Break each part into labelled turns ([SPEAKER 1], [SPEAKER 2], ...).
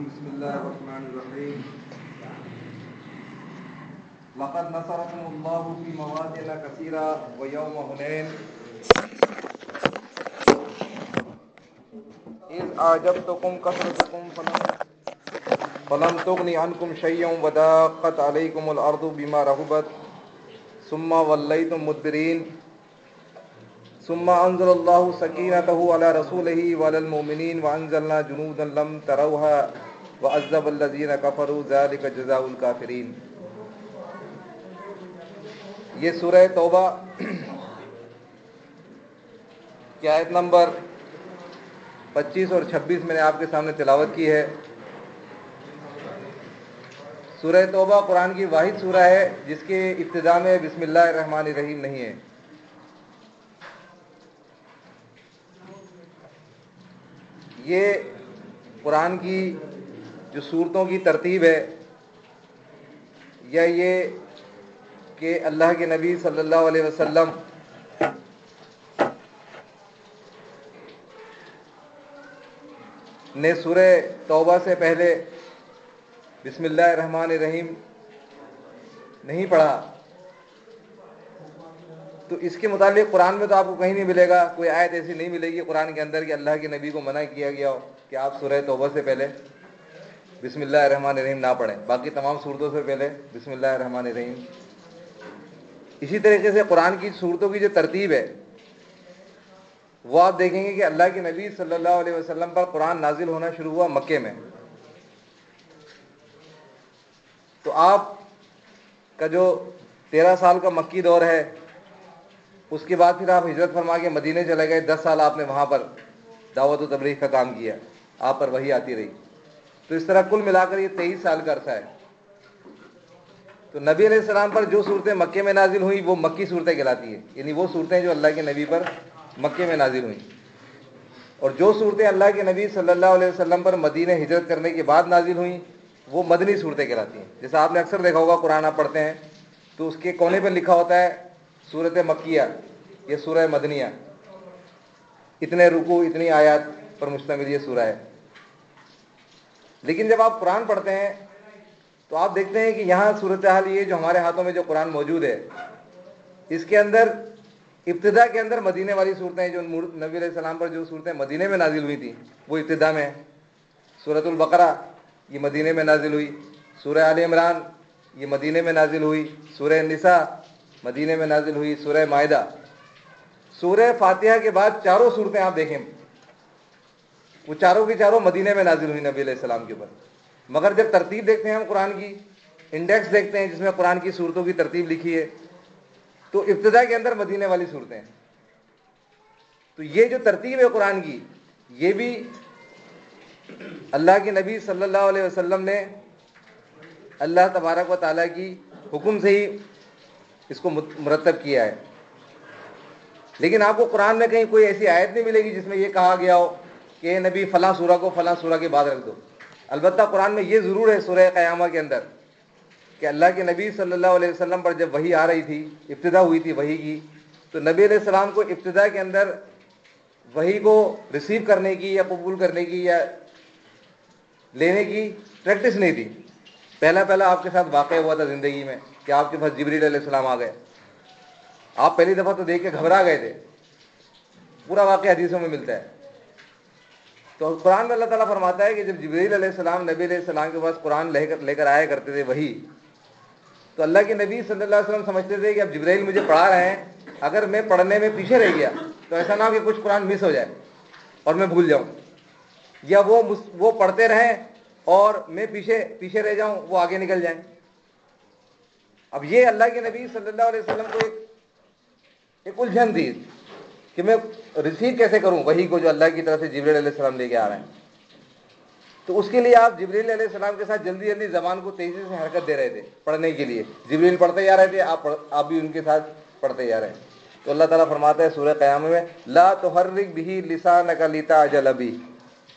[SPEAKER 1] بسم الله الرحمن الرحيم. لقد نصركم الله في مواطن كثيرة ويوم حنين إذ أعجبتكم كثرتكم فلم تغن عنكم شيئا وضاقت عليكم الأرض بما رحبت ثم وليتم مدبرين ثم أنزل الله سكينته على رسوله وعلى المؤمنين وأنزلنا جنودا لم تروها وعذب الذين كفروا ذلك جزاء الكافرين. یہ سورہ توبہ کی آیت نمبر 25 اور 26 میں نے آپ کے سامنے تلاوت کی ہے. سورہ توبہ قرآن کی واحد سورہ ہے جس کے ابتدا میں بسم اللہ الرحمن الرحیم نہیں ہے. یہ قرآن کی جو سورتوں کی ترتیب ہے یا یہ کہ اللہ کے نبی صلی اللہ علیہ وسلم نے سورہ توبہ سے پہلے بسم اللہ الرحمن الرحیم نہیں پڑھا، تو اس کے متعلق قرآن میں تو آپ کو کہیں نہیں ملے گا، کوئی آیت ایسی نہیں ملے گی قرآن کے اندر کہ اللہ کے نبی کو منع کیا گیا ہو کہ آپ سورہ توبہ سے پہلے بسم اللہ الرحمن الرحیم نہ پڑھیں، باقی تمام سورتوں سے پہلے بسم اللہ الرحمن الرحیم. اسی طریقے سے قرآن کی سورتوں کی جو ترتیب ہے وہ آپ دیکھیں گے کہ اللہ کے نبی صلی اللہ علیہ وسلم پر قرآن نازل ہونا شروع ہوا مکے میں. تو آپ کا جو 13 سال کا مکی دور ہے، اس کے بعد پھر آپ ہجرت فرما کے مدینے چلے گئے. 10 سال آپ نے وہاں پر دعوت و تبلیغ کا کام کیا، آپ پر وحی آتی رہی. تو اس طرح کل ملا کر یہ 23 سال کا عرصہ ہے. تو نبی علیہ السلام پر جو صورتیں مکے میں نازل ہوئیں وہ مکی صورتیں کہلاتی ہیں، یعنی وہ صورتیں جو اللہ کے نبی پر مکے میں نازل ہوئیں. اور جو صورتیں اللہ کے نبی صلی اللہ علیہ وسلم پر مدینہ ہجرت کرنے کے بعد نازل ہوئیں وہ مدنی صورتیں کہلاتی ہیں. جیسا آپ نے اکثر دیکھا ہوگا قرآن آپ پڑھتے ہیں تو اس کے کونے پر لکھا ہوتا ہے سورت مکیہ یہ سورہ مدنیہ، اتنے رکوع اتنی آیات پر مشتمل یہ سورہ ہے. لیکن جب آپ قرآن پڑھتے ہیں تو آپ دیکھتے ہیں کہ یہاں صورتحال یہ جو ہمارے ہاتھوں میں جو قرآن موجود ہے اس کے اندر ابتدا کے اندر مدینے والی صورتیں جو نبی علیہ السلام پر جو صورتیں مدینے میں نازل ہوئی تھیں وہ ابتدا میں ہیں. سورۃ البقرہ یہ مدینے میں نازل ہوئی، سورہ آل عمران یہ مدینے میں نازل ہوئی، سورہ نساء مدینے میں نازل ہوئی، سورہ مائدہ. سورہ فاتحہ کے بعد چاروں صورتیں آپ دیکھیں وہ چاروں کی چاروں مدینے میں نازل ہوئی نبی علیہ السلام کے اوپر. مگر جب ترتیب دیکھتے ہیں ہم قرآن کی انڈیکس دیکھتے ہیں جس میں قرآن کی صورتوں کی ترتیب لکھی ہے تو ابتدا کے اندر مدینے والی صورتیں ہیں. تو یہ جو ترتیب ہے قرآن کی یہ بھی اللہ کے نبی صلی اللہ علیہ وسلم نے اللہ تبارک و تعالیٰ کی حکم سے ہی اس کو مرتب کیا ہے. لیکن آپ کو قرآن میں کہیں کوئی ایسی آیت نہیں ملے گی جس میں یہ کہا گیا ہو کہ اے نبی فلاں سورہ کو فلاں سورہ کے بعد رکھ دو. البتہ قرآن میں یہ ضرور ہے سورہ قیامہ کے اندر کہ اللہ کے نبی صلی اللہ علیہ وسلم پر جب وحی آ رہی تھی، ابتدا ہوئی تھی وحی کی، تو نبی علیہ السلام کو ابتدا کے اندر وحی کو ریسیو کرنے کی یا قبول کرنے کی یا لینے کی پریکٹس نہیں تھی. پہلا آپ کے ساتھ واقع ہوا تھا زندگی میں کہ آپ کے پاس جبریل علیہ السلام آ گئے. آپ پہلی دفعہ تو دیکھ کے گھبرا گئے تھے، پورا واقعہ حدیثوں میں ملتا ہے. تو قرآن میں اللہ تعالیٰ فرماتا ہے کہ جب جبریل علیہ السلام نبی علیہ السلام کے پاس قرآن لے کر آیا کرتے تھے وہی، تو اللہ کے نبی صلی اللہ علیہ وسلم سمجھتے تھے کہ اب جبریل مجھے پڑھا رہے ہیں، اگر میں پڑھنے میں پیچھے رہ گیا تو ایسا نہ ہو کہ کچھ قرآن مس ہو جائے اور میں بھول جاؤں، یا وہ پڑھتے رہیں اور میں پیچھے رہ جاؤں، وہ آگے نکل جائیں. اب یہ اللہ کے نبی صلی اللہ علیہ وسلم کو ایک الجھن تھی کہ میں ریسیو کیسے کروں وحی کو جو اللہ کی طرف سے جبریل علیہ السلام لے کے آ رہے ہیں. تو اس کے لیے آپ جبریل علیہ السلام کے ساتھ جلدی زبان کو تیزی سے حرکت دے رہے تھے پڑھنے کے لیے. جبریل پڑھتے جا رہے تھے، آپ بھی ان کے ساتھ پڑھتے جا رہے ہیں. تو اللہ تعالیٰ فرماتا ہے سورہ قیامہ میں لا تحرک بہ لسانک لتعجل بہ،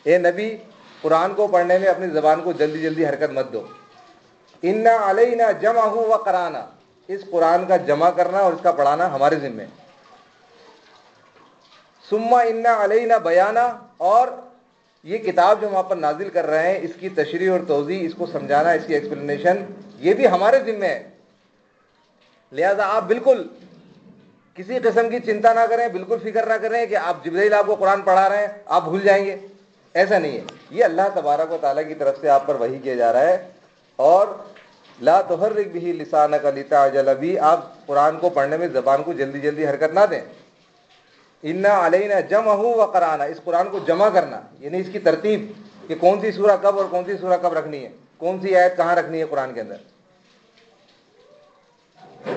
[SPEAKER 1] اے نبی قرآن کو پڑھنے میں اپنی زبان کو جلدی حرکت مت دو. ان علینا جمعہ و قرآنہ، اس قرآن کا جمع کرنا اور اس کا پڑھانا ہمارے ذمہ. ثم ان علینا بیانہ، اور یہ کتاب جو ہم آپ پر نازل کر رہے ہیں، اس کی تشریح اور توضیح، اس کو سمجھانا، اس کی ایکسپلینیشن، یہ بھی ہمارے ذمہ ہے. لہذا آپ بالکل کسی قسم کی چنتا نہ کریں، بالکل فکر نہ کریں کہ آپ جبرائیل آپ کو قرآن پڑھا رہے ہیں آپ بھول جائیں گے. ایسا نہیں ہے. یہ اللہ تبارک و تعالیٰ کی طرف سے آپ پر وحی کیا جا رہا ہے. اور لا تحرک بہ لسانک لتعجل بہ، آپ قرآن کو پڑھنے میں زبان کو جلدی جلدی حرکت نہ دیں. انا علینا جمعہ و قرآنہ، اس قرآن کو جمع کرنا، یعنی اس کی ترتیب کہ کون سی سورہ کب اور کون سی سورہ کب رکھنی ہے، کون سی آیت کہاں رکھنی ہے قرآن کے اندر.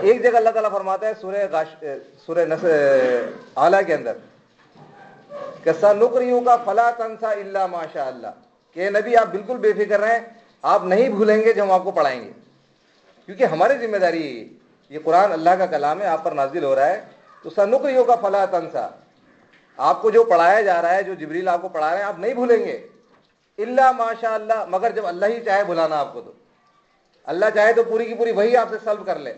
[SPEAKER 1] ایک جگہ اللہ تعالیٰ فرماتا ہے سورہ اعلیٰ کے اندر کہ سنقرئک فلا تنسى الا ما شاء اللہ، کہ نبی آپ بالکل بے فکر رہیں، آپ نہیں بھولیں گے جو ہم آپ کو پڑھائیں گے، کیونکہ ہماری ذمہ داری ہے. یہ قرآن اللہ کا کلام ہے، آپ پر نازل ہو رہا ہے. تو سنقرئک فلا تنسى، آپ کو جو پڑھایا جا رہا ہے، جو جبریل آپ کو پڑھا رہے ہیں، آپ نہیں بھولیں گے. الا ما شاء اللہ، مگر جب اللہ ہی چاہے بھلانا آپ کو، تو اللہ چاہے تو پوری کی پوری وہی آپ سے سلب کر لے،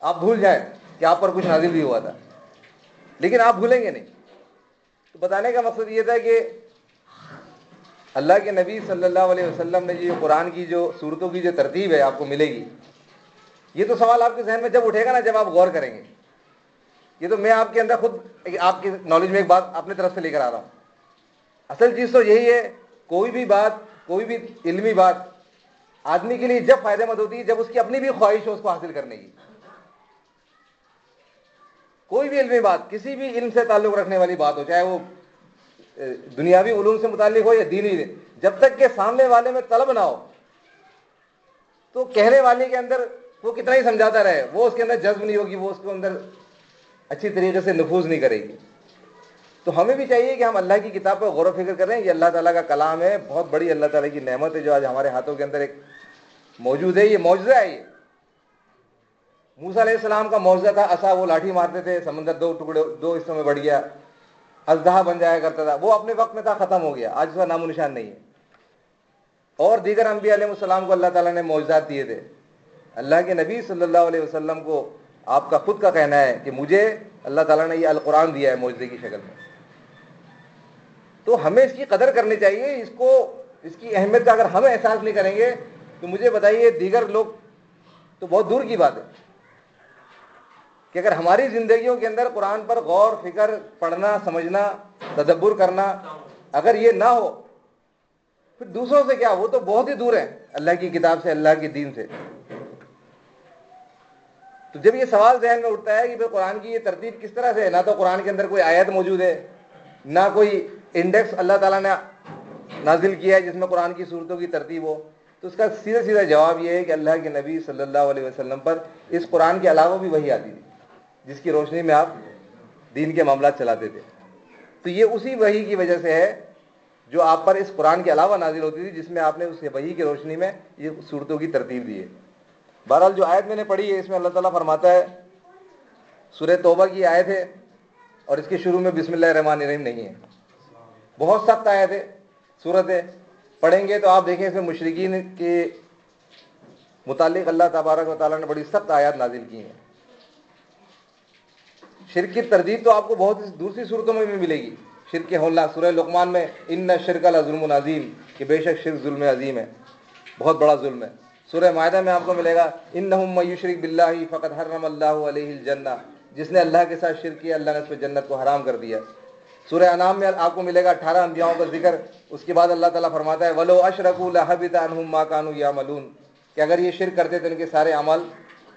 [SPEAKER 1] آپ بھول جائیں کہ آپ پر کچھ نازل بھی ہوا تھا، لیکن آپ بھولیں گے نہیں. تو بتانے کا مقصد یہ تھا کہ اللہ کے نبی صلی اللہ علیہ وسلم نے یہ قرآن کی جو صورتوں کی جو ترتیب ہے آپ کو ملے گی. یہ تو سوال آپ کے ذہن میں جب اٹھے گا نا، جب آپ غور کریں گے. یہ تو میں آپ کے اندر خود آپ کی نالج میں ایک بات اپنی طرف سے لے کر آ رہا ہوں. اصل چیز تو یہی ہے، کوئی بھی بات، کوئی بھی علمی بات آدمی کے لیے جب فائدہ مند ہوتی ہے جب اس کی اپنی بھی خواہش ہو اس کو حاصل کرنے کی. کوئی بھی علمی بات، کسی بھی علم سے تعلق رکھنے والی بات ہو، چاہے وہ دنیاوی علوم سے متعلق ہو یا دینی، جب تک کہ سامنے والے میں طلب نہ ہو تو کہنے والے کے اندر وہ کتنا ہی سمجھاتا رہے، وہ اس کے اندر جذب نہیں ہوگی، وہ اس کے اندر اچھی طریقے سے نفوذ نہیں کرے گی. تو ہمیں بھی چاہیے کہ ہم اللہ کی کتاب پر غور و فکر کریں. یہ اللہ تعالیٰ کا کلام ہے، بہت بڑی اللہ تعالیٰ کی نعمت ہے جو آج ہمارے ہاتھوں کے اندر ایک موجود ہے. یہ معجزہ ہے. یہ موسیٰ علیہ السلام کا معجزہ تھا، عصا، وہ لاٹھی مارتے تھے، سمندر دو حصوں میں بڑھ گیا، اژدہا بن جایا کرتا تھا. وہ اپنے وقت میں تھا، ختم ہو گیا، آج اس کا نام و نشان نہیں ہے. اور دیگر انبیاء علیہ السلام کو اللہ تعالیٰ نے معجزات دیے تھے. اللہ کے نبی صلی اللہ علیہ وسلم کو آپ کا خود کا کہنا ہے کہ مجھے اللہ تعالیٰ نے یہ القرآن دیا ہے معجزے کی شکل میں. تو ہمیں اس کی قدر کرنی چاہیے. اس کی اہمیت کا اگر ہم احساس نہیں کریں گے تو مجھے بتائیے دیگر لوگ تو بہت دور کی بات ہے کہ اگر ہماری زندگیوں کے اندر قرآن پر غور فکر، پڑھنا، سمجھنا، تدبر کرنا اگر یہ نہ ہو، پھر دوسروں سے کیا، وہ تو بہت ہی دور ہے اللہ کی کتاب سے، اللہ کے دین سے. تو جب یہ سوال ذہن میں اٹھتا ہے کہ پھر قرآن کی یہ ترتیب کس طرح سے ہے، نہ تو قرآن کے اندر کوئی آیت موجود ہے، نہ کوئی انڈیکس اللہ تعالیٰ نے نازل کیا ہے جس میں قرآن کی صورتوں کی ترتیب ہو، تو اس کا سیدھا سیدھا جواب یہ ہے کہ اللہ کے نبی صلی اللہ علیہ وسلم پر اس قرآن کے علاوہ بھی وحی آتی تھی جس کی روشنی میں آپ دین کے معاملات چلاتے تھے. تو یہ اسی وحی کی وجہ سے ہے جو آپ پر اس قرآن کے علاوہ نازل ہوتی تھی، جس میں آپ نے اس وحی کی روشنی میں یہ صورتوں کی ترتیب دی ہے. بہرحال جو آیت میں نے پڑھی ہے اس میں اللہ تعالیٰ فرماتا ہے، سورہ توبہ کی آیت ہے اور اس کے شروع میں بسم اللہ الرحمن الرحیم نہیں ہے. بہت سخت آیت ہے، صورت ہے، پڑھیں گے تو آپ دیکھیں اس میں مشرکین کے متعلق اللہ تبارک و تعالیٰ نے بڑی سخت آیات نازل کی ہیں. شرک کی تردید تو آپ کو بہت دوسری صورتوں میں بھی ملے گی. شرک کے ہولناک، سورہ لقمان میں ان الشرک لظلم عظیم، کہ بے شک شرک ظلم عظیم ہے، بہت بڑا ظلم ہے. سورہ مائدہ میں آپ کو ملے گا انہ من یشرک باللہ فقد حرم اللہ علیہ الجنہ، جس نے اللہ کے ساتھ شرک کیا اللہ نے اس پہ جنت کو حرام کر دیا. سورہ انعام میں آپ کو ملے گا 18 انبیاؤں کا ذکر. اس کے بعد اللہ تعالیٰ فرماتا ہے وَلَوْ أَشْرَكُوا لَحَبِطَ عَنْهُمْ مَا كَانُوا يَعْمَلُونَ، کہ اگر یہ شرک کرتے تو ان کے سارے اعمال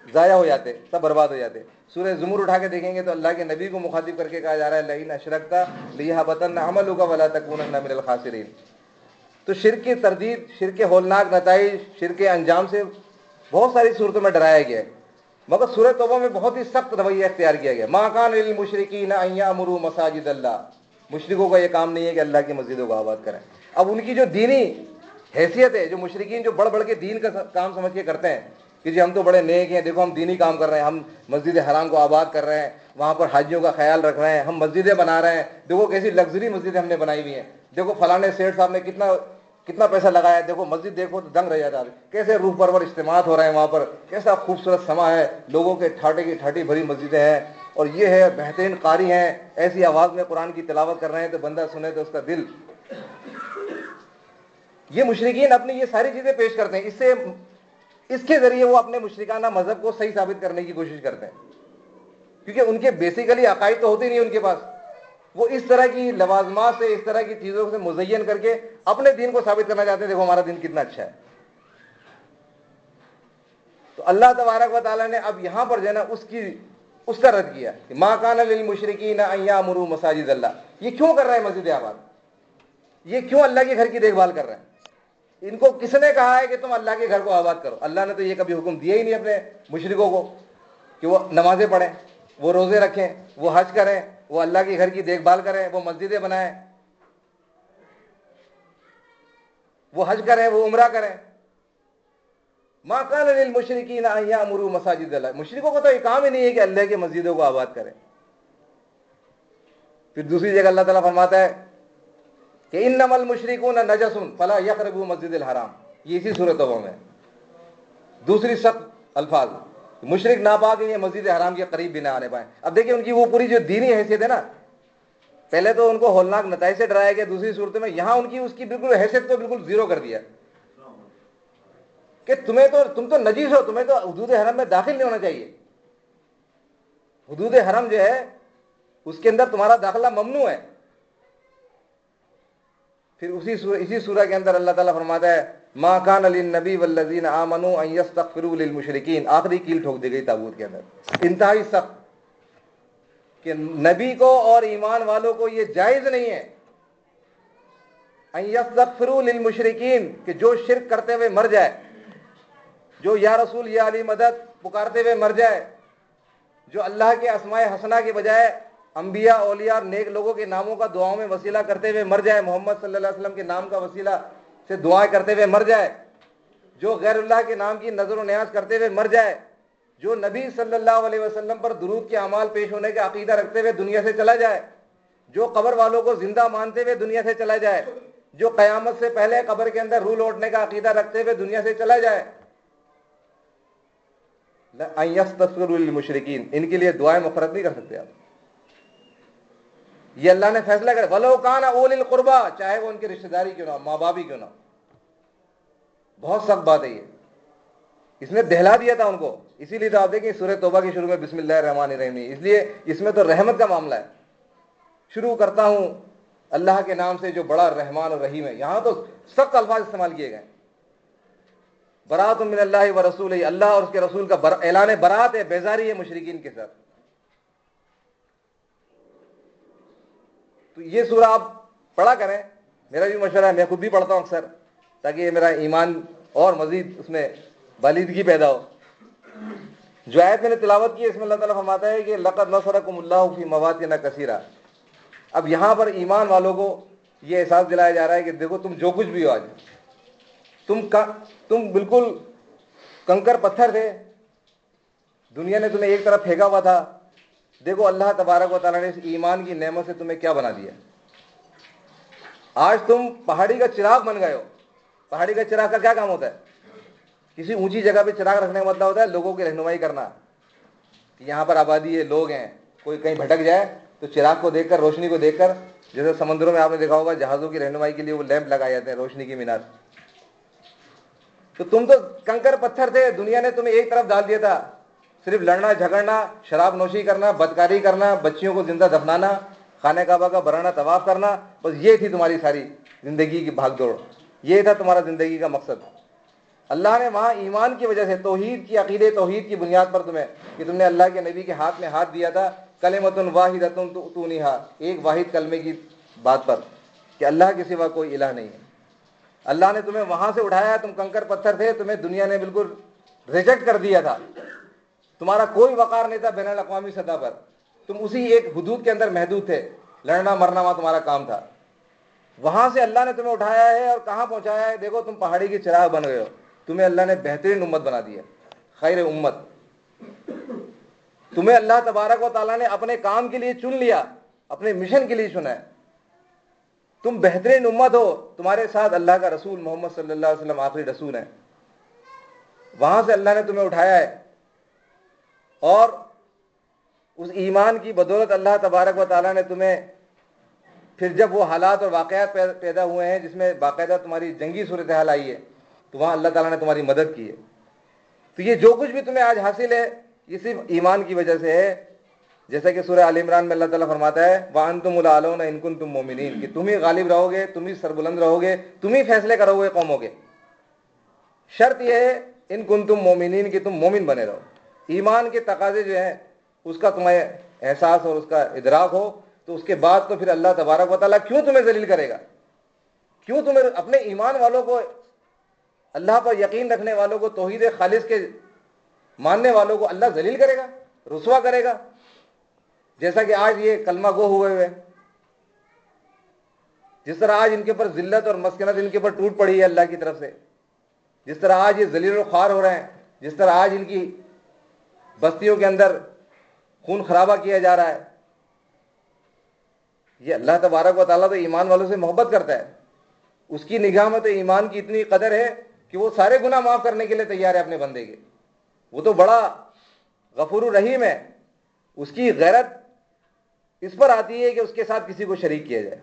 [SPEAKER 1] ضائع ہو جاتے، سب برباد ہو جاتے. سورہ زمر اٹھا کے دیکھیں گے تو اللہ کے نبی کو مخاطب کر کے کہا جا رہا ہے لَئِنْ أَشْرَكْتَ لَيَحْبَطَنَّ عَمَلُكَ وَلَا تَكُونَنَّ مِنَ الْخَاسِرِينَ. تو شرک کی تردید، شرک کے ہولناک نتائج، شرک کے انجام سے بہت ساری صورتوں میں ڈرایا گیا ہے، مگر سورہ توبہ میں بہت ہی سخت رویہ اختیار کیا گیا. مَا كَانَ لِلْمُشْرِكِينَ أَن يَأْمُرُوا مَسَاجِدَ اللَّهِ، مشرکوں کا یہ کام نہیں ہے کہ اللہ کی مسجدوں کو آباد کریں. اب ان کی جو دینی حیثیت ہے، جو مشرکین جو بڑھ کے دین کا کام سمجھ کے کرتے ہیں کہ جی ہم تو بڑے نیک ہیں، دیکھو ہم دینی کام کر رہے ہیں، ہم مسجد حرام کو آباد کر رہے ہیں، وہاں پر حاجیوں کا خیال رکھ رہے ہیں، ہم مسجدیں بنا رہے ہیں، دیکھو کیسی لگژری مسجدیں ہم نے بنائی ہوئی ہیں، دیکھو فلانے سیٹھ صاحب نے کتنا پیسہ لگایا ہے، دیکھو مسجد دیکھو تو دنگ رہ جاتا ہے، کیسے روح پرور اجتماعات ہو رہے ہیں وہاں پر، کیسا خوبصورت سما ہے، لوگوں کے ٹھاٹے کی ٹھاٹی بھری مسجدیں ہیں، اور یہ ہے بہترین قاری ہیں، ایسی آواز میں قرآن کی تلاوت کر رہے ہیں تو بندہ سنے تو اس کا دل یہ مشرکین اپنی یہ ساری چیزیں پیش کرتے ہیں، اس کے ذریعے وہ اپنے مشرکانہ مذہب کو صحیح ثابت کرنے کی کوشش کرتے ہیں، کیونکہ ان کے بیسیکلی عقائد تو ہوتے نہیں ان کے پاس. وہ اس طرح کی لوازمات سے، اس طرح کی چیزوں سے مزین کر کے اپنے دین کو ثابت کرنا چاہتے ہیں، دیکھو ہمارا دین کتنا اچھا ہے. تو اللہ تبارک و تعالیٰ نے اب یہاں پر جو ہے نا اس کا رد کیا کہ ما کان للمشرکین ان یعمروا مساجد اللہ. یہ کیوں کر رہا ہے مسجد آباد؟ یہ کیوں اللہ کے گھر کی دیکھ بھال کر رہے ہیں؟ ان کو کس نے کہا ہے کہ تم اللہ کے گھر کو آباد کرو؟ اللہ نے تو یہ کبھی حکم دیا ہی نہیں اپنے مشرکوں کو کہ وہ نمازیں پڑھیں، وہ روزے رکھیں، وہ حج کریں، وہ اللہ کے گھر کی دیکھ بھال کریں، وہ مسجدیں بنائیں، وہ حج کریں، وہ عمرہ کریں. ما کان للمشرکین ان یعمروا مساجد اللہ. مشرکوں کو تو یہ کام ہی نہیں ہے کہ اللہ کی مسجدوں کو آباد کریں. پھر دوسری جگہ اللہ تعالیٰ فرماتا ہے کہ انما المشرکون نجس فلا یقربوا مسجد الحرام. یہ اسی سورۃ توبہ میں دوسری سخت الفاظ، مشرک ناپاک ہیں، یہ مسجد حرام کے قریب بھی نہ آنے پائیں. اب دیکھیں ان کی وہ پوری جو دینی حیثیت ہے نا، پہلے تو ان کو ہولناک نتائج سے ڈرایا گیا، دوسری صورت میں یہاں ان کی اس کی بالکل حیثیت کو بالکل زیرو کر دیا کہ تم تو نجیس ہو، تمہیں تو حدود حرم میں داخل نہیں ہونا چاہیے. حدود حرم جو ہے اس کے اندر تمہارا داخلہ ممنوع ہے. پھر اسی سورہ کے اندر اللہ تعالیٰ فرماتا ہے ما کان للنبی والذین آمنوا ان یستغفروا للمشرکین. آخری کیل ٹھوک دی گئی تابوت کے اندر، انتہائی سخت، کہ نبی کو اور ایمان والوں کو یہ جائز نہیں ہے ان یستغفروا للمشرکین، کہ جو شرک کرتے ہوئے مر جائے، جو یا رسول یا علی مدد پکارتے ہوئے مر جائے، جو اللہ کے اسماء حسنہ کے بجائے انبیاء، اولیاء اور نیک لوگوں کے ناموں کا دعاؤں میں وسیلہ کرتے ہوئے مر جائے، محمد صلی اللہ علیہ وسلم کے نام کا وسیلہ سے دعائیں کرتے ہوئے مر جائے، جو غیر اللہ کے نام کی نظر و نیاز کرتے ہوئے مر جائے، جو نبی صلی اللہ علیہ وسلم پر درود کے اعمال پیش ہونے کا عقیدہ رکھتے ہوئے دنیا سے چلا جائے، جو قبر والوں کو زندہ مانتے ہوئے دنیا سے چلا جائے، جو قیامت سے پہلے قبر کے اندر روح لوٹنے کا عقیدہ رکھتے ہوئے دنیا سے چلا جائے، ان یستغفروا للمشرکین، ان کے لیے دعائیں مفرد نہیں کر سکتے آپ. یہ اللہ نے فیصلہ کرا ولو کان اولی القربا، چاہے وہ ان کے رشتہ داری کیوں نہ ہو، ماں باپ ہی کیوں نہ ہو. بہت سخت بات ہے یہ، اس نے دہلا دیا تھا ان کو. اسی لیے تو آپ دیکھیں سورہ توبہ کے شروع میں بسم اللہ الرحمن الرحیم، اس لیے اس میں تو رحمت کا معاملہ ہے. شروع کرتا ہوں اللہ کے نام سے جو بڑا رحمان اور رحیم ہے. یہاں تو سخت الفاظ استعمال کیے گئے. برات من اللہ و رسول، اللہ اور اس کے رسول کا اعلان برات ہے، بیزاری ہے مشرکین کے ساتھ. تو یہ سورہ آپ پڑھا کریں، میرا بھی مشورہ ہے، میں خود بھی پڑھتا ہوں اکثر، تاکہ میرا ایمان اور مزید اس میں بالیدگی پیدا ہو. جو آیت میں نے تلاوت کی ہے اس میں اللہ تعالیٰ فرماتا ہے کہ لقد نصرکم اللہ فی مواطن کثیرہ. اب یہاں پر ایمان والوں کو یہ احساس دلایا جا رہا ہے کہ دیکھو تم جو کچھ بھی ہو، آج تم بالکل کنکر پتھر تھے، دنیا نے تمہیں ایک طرف پھینکا ہوا تھا، دیکھو اللہ تبارک و تعالیٰ نے اس ایمان کی نعمت سے تمہیں کیا بنا دیا. آج تم پہاڑی کا چراغ بن گئے ہو. پہاڑی کا چراغ کا کیا کام ہوتا ہے؟ کسی اونچی جگہ پہ چراغ رکھنے کا مطلب ہوتا ہے لوگوں کی رہنمائی کرنا، کہ یہاں پر آبادی ہے، لوگ ہیں، کوئی کہیں بھٹک جائے تو چراغ کو دیکھ کر، روشنی کو دیکھ کر، جیسے سمندروں میں آپ نے دیکھا ہوگا جہازوں کی رہنمائی کے لیے وہ لیمپ لگائے جاتے ہیں، روشنی کی مینار. تو تم تو کنکر پتھر تھے، دنیا نے تمہیں ایک طرف ڈال دیا تھا، صرف لڑنا جھگڑنا، شراب نوشی کرنا، بدکاری کرنا، بچیوں کو زندہ دفنانا، خانہ کعبہ کا برانہ طواف کرنا، بس یہ تھی تمہاری ساری زندگی کی بھاگ دوڑ، یہ تھا تمہارا زندگی کا مقصد. اللہ نے وہاں ایمان کی وجہ سے، توحید کی، عقیدے توحید کی بنیاد پر تمہیں، کہ تم نے اللہ کے نبی کے ہاتھ میں ہاتھ دیا تھا، کلمۃ واحدۃ تؤتونیھا، ایک واحد کلمے کی بات پر، کہ اللہ کے سوا کوئی الہ نہیں ہے. اللہ نے تمہیں وہاں سے اٹھایا، تم کنکر پتھر تھے، تمہیں دنیا نے بالکل ریجیکٹ کر دیا تھا، تمہارا کوئی وقار نہیں تھا بین الاقوامی سطح پر، تم اسی ایک حدود کے اندر محدود تھے، لڑنا مرنا وہاں تمہارا کام تھا. وہاں سے اللہ نے تمہیں اٹھایا ہے اور کہاں پہنچایا ہے؟ دیکھو تم پہاڑی کی چراغ بن گئے ہو، تمہیں اللہ نے بہترین امت بنا دیا، خیر امت. تمہیں اللہ تبارک و تعالیٰ نے اپنے کام کے لیے چن لیا، اپنے مشن کے لیے چنا ہے. تم بہترین امت ہو، تمہارے ساتھ اللہ کا رسول محمد صلی اللہ علیہ وسلم آخری رسول ہیں. وہاں سے اللہ نے تمہیں اٹھایا ہے، اور اس ایمان کی بدولت اللہ تبارک و تعالیٰ نے تمہیں پھر جب وہ حالات اور واقعات پیدا ہوئے ہیں جس میں باقاعدہ تمہاری جنگی صورتحال آئی ہے تو وہاں اللہ تعالیٰ نے تمہاری مدد کی ہے. تو یہ جو کچھ بھی تمہیں آج حاصل ہے یہ صرف ایمان کی وجہ سے ہے. جیسا کہ سورہ آل عمران میں اللہ تعالیٰ فرماتا ہے وَأَنْتُمُ الْأَعْلَوْنَ إِن كُنتُم مُؤْمِنِينَ کہ تم ہی غالب رہو گے, تم ہی سربلند رہو گے, تم ہی فیصلے کرو گے قوموں کے. شرط یہ ہے ان کنتم مومنین کہ تم مومن بنے رہو. ایمان کے تقاضے جو ہیں اس کا تمہیں احساس اور اس کا ادراک ہو تو اس کے بعد تو پھر اللہ تبارک و تعالیٰ کیوں تمہیں ذلیل کرے گا؟ کیوں تمہیں اپنے ایمان والوں کو, اللہ پر یقین رکھنے والوں کو, توحید خالص کے ماننے والوں کو اللہ ذلیل کرے گا, رسوا کرے گا؟ جیسا کہ آج یہ کلمہ گو ہوئے جس طرح آج ان کے اوپر ذلت اور مسکنت ان کے اوپر ٹوٹ پڑی ہے اللہ کی طرف سے, جس طرح آج یہ ذلیل و خوار ہو رہے ہیں, جس طرح آج ان کی بستیوں کے اندر خون خرابہ کیا جا رہا ہے, یہ اللہ تبارک و تعالیٰ تو ایمان والوں سے محبت کرتا ہے. اس کی نگاہ میں تو ایمان کی اتنی قدر ہے کہ وہ سارے گناہ معاف کرنے کے لیے تیار ہے اپنے بندے کے. وہ تو بڑا غفور الرحیم ہے. اس کی غیرت اس پر آتی ہے کہ اس کے ساتھ کسی کو شریک کیا جائے.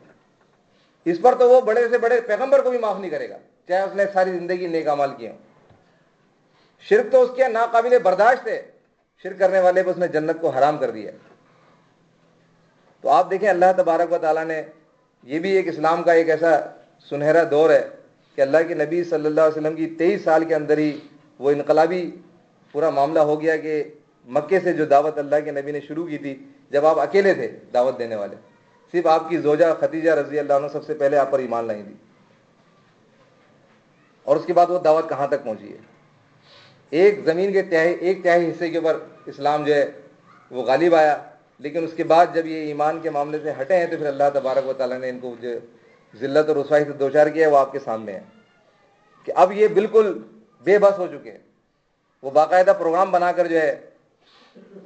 [SPEAKER 1] اس پر تو وہ بڑے سے بڑے پیغمبر کو بھی معاف نہیں کرے گا چاہے اس نے ساری زندگی نیک اعمال کیے ہوں. شرک تو اس کے ناقابل برداشت ہے, شرک کرنے والے کو اس نے جنت کو حرام کر دیا. تو آپ دیکھیں اللہ تبارک و تعالیٰ نے, یہ بھی ایک اسلام کا ایک ایسا سنہرا دور ہے کہ اللہ کے نبی صلی اللہ علیہ وسلم کی 23 سال کے اندر ہی وہ انقلابی پورا معاملہ ہو گیا کہ مکے سے جو دعوت اللہ کے نبی نے شروع کی تھی, جب آپ اکیلے تھے دعوت دینے والے, صرف آپ کی زوجہ خدیجہ رضی اللہ عنہ سب سے پہلے آپ پر ایمان لائی تھی, اور اس کے بعد وہ دعوت کہاں تک پہنچی ہے. ایک زمین کے ایک تہائی حصے کے اوپر اسلام جو ہے وہ غالب آیا, لیکن اس کے بعد جب یہ ایمان کے معاملے سے ہٹے ہیں تو پھر اللہ تبارک و تعالیٰ نے ان کو جو ذلت اور رسوائی سے دوچار کیا ہے وہ آپ کے سامنے ہے کہ اب یہ بالکل بے بس ہو چکے ہیں. وہ باقاعدہ پروگرام بنا کر جو ہے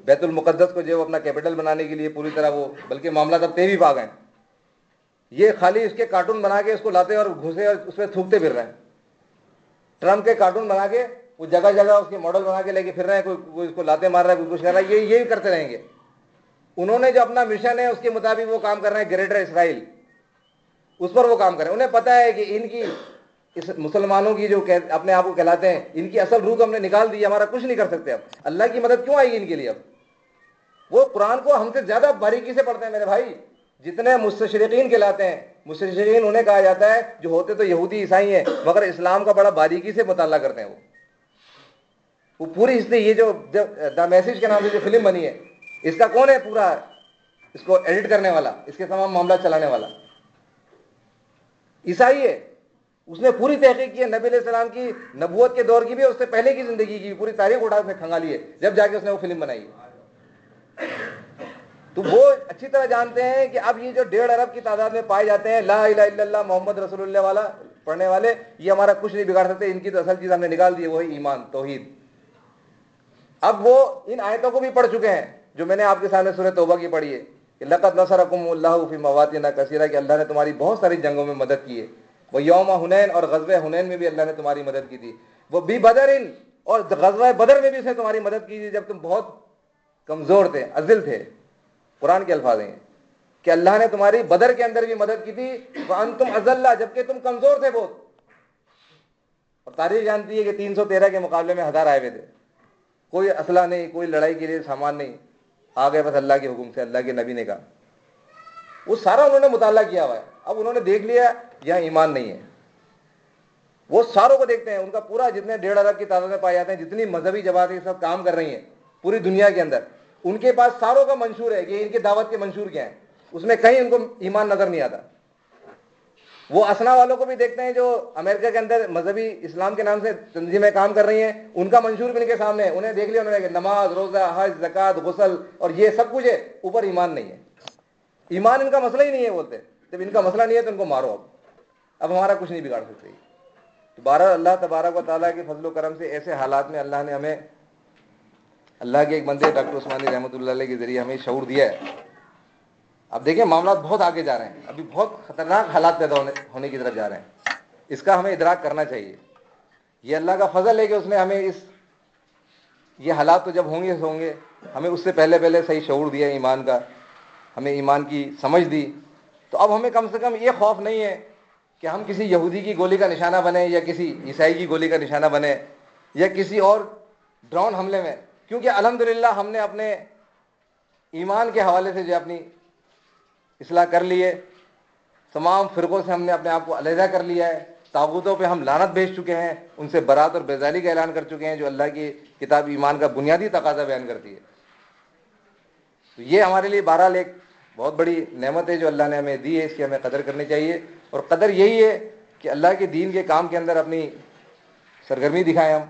[SPEAKER 1] بیت المقدس کو جو اپنا کیپٹل بنانے کے لیے پوری طرح وہ, بلکہ معاملہ تب تیزی پا گئے. یہ خالی اس کے کارٹون بنا کے اس کو لاتے اور گھسے اور اس پہ تھوکتے پھر رہے ہیں. ٹرمپ کے کارٹون بنا کے وہ جگہ جگہ اس کے ماڈل بنا کے لے کے پھر رہے ہیں, کوئی اس کو لاتے مار رہا ہے, کوئی کچھ کر رہا ہے, یہی کرتے رہیں گے. انہوں نے جو اپنا مشن ہے اس کے مطابق وہ کام کر رہے ہیں. گریٹر اسرائیل اس پر وہ کام کر رہے ہیں. انہیں پتا ہے کہ ان کی اس مسلمانوں کی جو اپنے آپ کو کہلاتے ہیں ان کی اصل روح ہم نے نکال دی, ہمارا کچھ نہیں کر سکتے. اب اللہ کی مدد کیوں آئے گی ان کے لیے؟ اب وہ قرآن کو ہم سے زیادہ باریکی سے پڑھتے ہیں میرے بھائی. جتنے مستشرقین کہلاتے ہیں, مستشرقین انہیں کہا جاتا ہے جو ہوتے تو یہودی عیسائی ہیں مگر اسلام کا بڑا باریکی سے مطالعہ کرتے ہیں. وہ پوری اس نے یہ جو دا میسج کے نام سے جو فلم بنی ہے اس کا کون ہے پورا اس کو ایڈٹ کرنے والا, اس کے تمام معاملات چلانے والا عیسائی ہے. اس نے پوری تحقیق کی ہے نبی علیہ السلام کی نبوت کے دور کی بھی, اس سے پہلے کی زندگی کی پوری تاریخ اٹھا کے کھنگالی ہے, جب جا کے اس نے وہ فلم بنائی. تو وہ اچھی طرح جانتے ہیں کہ اب یہ جو 1.5 ارب کی تعداد میں پائے جاتے ہیں لا الہ الا اللہ محمد رسول اللہ والا پڑھنے والے, یہ ہمارا کچھ نہیں بگاڑ سکتے. ان کی تو اصل چیز ہم نے نکال دی ہے, وہی ایمان توحید. اب وہ ان آیتوں کو بھی پڑھ چکے ہیں جو میں نے آپ کے سامنے سورہ توبہ کی پڑھی ہے کہ لقد نصرکم اللہ فی مواطن کثیرہ, کہ اللہ نے تمہاری بہت ساری جنگوں میں مدد کی ہے. وہ یوم حنین اور غزوہ حنین میں بھی اللہ نے تمہاری مدد کی تھی. وہ بی بدر اور غزوہ بدر میں بھی اس نے تمہاری مدد کی تھی جب تم بہت کمزور تھے, اذل تھے. قرآن کے الفاظ ہیں کہ اللہ نے تمہاری بدر کے اندر بھی مدد کی تھی وانتم اذلہ, جبکہ تم کمزور تھے بہت. اور تاریخ جانتی ہے کہ 313 کے مقابلے میں 1000 آئے ہوئے تھے. کوئی اسلحہ نہیں, کوئی لڑائی کے لیے سامان نہیں, آ گئے بس اللہ کے حکم سے. اللہ کے نبی نے کہا, وہ سارا انہوں نے مطالعہ کیا ہوا ہے. اب انہوں نے دیکھ لیا یہاں ایمان نہیں ہے. وہ ساروں کو دیکھتے ہیں, ان کا پورا جتنے 1.5 ارب کی تعداد میں پائے جاتے ہیں, جتنی مذہبی جماعتیں سب کام کر رہی ہیں پوری دنیا کے اندر, ان کے پاس ساروں کا منشور ہے کہ ان کی دعوت کے منشور کیا ہیں. اس میں کہیں ان کو ایمان نظر نہیں آتا. وہ اسنا والوں کو بھی دیکھتے ہیں جو امریکہ کے اندر مذہبی اسلام کے نام سے تنظیمیں کام کر رہی ہیں, ان کا منشور بھی ان کے سامنے ہے. انہیں دیکھ لیا انہوں نے کہ نماز, روزہ, حج, زکوٰۃ, غسل اور یہ سب کچھ ہے, اوپر ایمان نہیں ہے. ایمان ان کا مسئلہ ہی نہیں ہے. بولتے جب ان کا مسئلہ نہیں ہے تو ان کو مارو, اب ہمارا کچھ نہیں بگاڑ سکتے. تو بہرحال اللہ تبارک و تعالیٰ کے فضل و کرم سے ایسے حالات میں اللہ نے ہمیں, اللہ کے ایک بندے ڈاکٹر عثمانی رحمۃ اللہ علیہ کے ذریعے ہمیں شعور دیا ہے. اب دیکھیں معاملات بہت آگے جا رہے ہیں, ابھی بہت خطرناک حالات پیدا ہونے کی طرف جا رہے ہیں. اس کا ہمیں ادراک کرنا چاہیے. یہ اللہ کا فضل ہے کہ اس نے ہمیں یہ حالات تو جب ہوں گے ہمیں اس سے پہلے صحیح شعور دیا ایمان کا, ہمیں ایمان کی سمجھ دی تو اب ہمیں کم سے کم یہ خوف نہیں ہے کہ ہم کسی یہودی کی گولی کا نشانہ بنے یا کسی عیسائی کی گولی کا نشانہ بنے یا کسی اور ڈرون حملے میں، کیونکہ الحمدللہ ہم نے اپنے ایمان کے حوالے سے جو اپنی اصلاح کر لی ہے، تمام فرقوں سے ہم نے اپنے آپ کو علیحدہ کر لیا ہے، طاغوتوں پہ ہم لعنت بھیج چکے ہیں، ان سے برات اور بیزاری کا اعلان کر چکے ہیں جو اللہ کی کتاب ایمان کا بنیادی تقاضا بیان کرتی ہے۔ تو یہ ہمارے لیے بہرحال ایک بہت بڑی نعمت ہے جو اللہ نے ہمیں دی ہے، اس کی ہمیں قدر کرنی چاہیے، اور قدر یہی ہے کہ اللہ کے دین کے کام کے اندر اپنی سرگرمی دکھائیں، ہم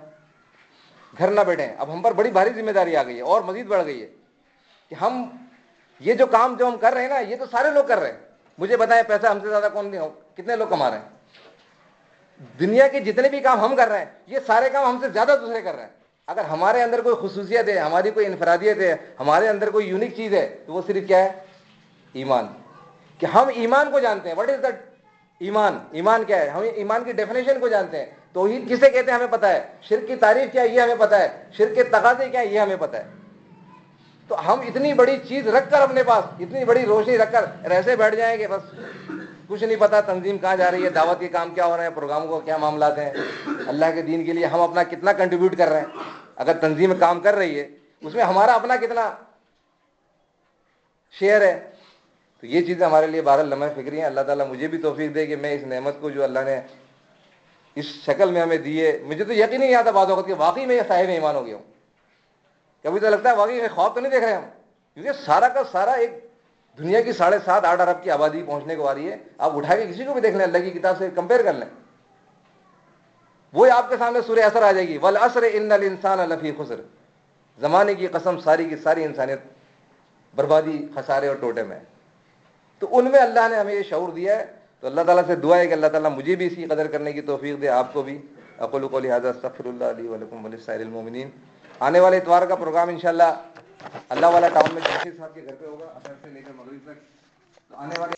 [SPEAKER 1] گھر نہ بیٹھیں۔ اب ہم پر بڑی بھاری ذمہ داری آ گئی ہے اور مزید بڑھ گئی ہے کہ ہم یہ جو کام جو ہم کر رہے ہیں نا، یہ تو سارے لوگ کر رہے ہیں۔ مجھے بتائیں پیسہ ہم سے زیادہ کتنے لوگ کما رہے ہیں؟ دنیا کے جتنے بھی کام ہم کر رہے ہیں یہ سارے کام ہم سے زیادہ دوسرے کر رہے ہیں۔ اگر ہمارے اندر کوئی خصوصیت ہے، ہماری کوئی انفرادیت ہے، ہمارے اندر کوئی یونیک چیز ہے تو وہ صرف کیا ہے؟ ایمان، کہ ہم ایمان کو جانتے ہیں۔ واٹ از دیٹ ایمان؟ ایمان کیا ہے؟ ہم ایمان کی ڈیفینیشن کو جانتے ہیں۔ توحید کسے کہتے ہیں ہمیں پتہ ہے، شرک کی تعریف کیا ہے یہ ہمیں پتہ ہے، شرک کے تقاضے کیا ہے یہ ہمیں پتہ ہے۔ تو ہم اتنی بڑی چیز رکھ کر اپنے پاس، اتنی بڑی روشنی رکھ کر ایسے بیٹھ جائیں کہ بس کچھ نہیں پتا تنظیم کہاں جا رہی ہے، دعوت کے کام کیا ہو رہے ہیں، پروگراموں کو کیا معاملات ہیں، اللہ کے دین کے لیے ہم اپنا کتنا کنٹریبیوٹ کر رہے ہیں۔ اگر تنظیم کام کر رہی ہے اس میں ہمارا اپنا کتنا شیئر ہے۔ تو یہ چیزیں ہمارے لیے بہرحال لمحہ فکری ہیں۔ اللہ تعالیٰ مجھے بھی توفیق دے کہ میں اس نعمت کو جو اللہ نے اس شکل میں ہمیں دی ہے، مجھے تو یقین نہیں آتا بعض اوقات کہ واقعی میں صاحب ایمان ہو گیا ہوں۔ کبھی تو لگتا ہے واقعی خواب تو نہیں دیکھ رہے ہم، کیونکہ سارا کا سارا ایک دنیا کی 7.5-8 ارب کی آبادی پہنچنے کو آ رہی ہے۔ آپ اٹھا کے کسی کو بھی دیکھ لیں، اللہ کی کتاب سے کمپیئر کر لیں، وہ آپ کے سامنے سورہ عصر آ جائے گی، والعصر ان الانسان لفی خسر، زمانے کی قسم ساری کی ساری انسانیت بربادی، خسارے اور ٹوٹے میں۔ تو ان میں اللہ نے ہمیں یہ شعور دیا ہے۔ تو اللہ تعالیٰ سے دعا ہے کہ اللہ تعالیٰ مجھے بھی اسی قدر کرنے کی توفیق دے، آپ کو بھی۔ اقول قولی ھذا استغفر اللہ لی ولکم ولسائر المؤمنین۔ آنے والے اتوار کا پروگرام انشاءاللہ اللہ والا ٹاؤن میں جمشید صاحب کے گھر پہ ہوگا، اثر سے لے کر مغرب تک۔ تو آنے والے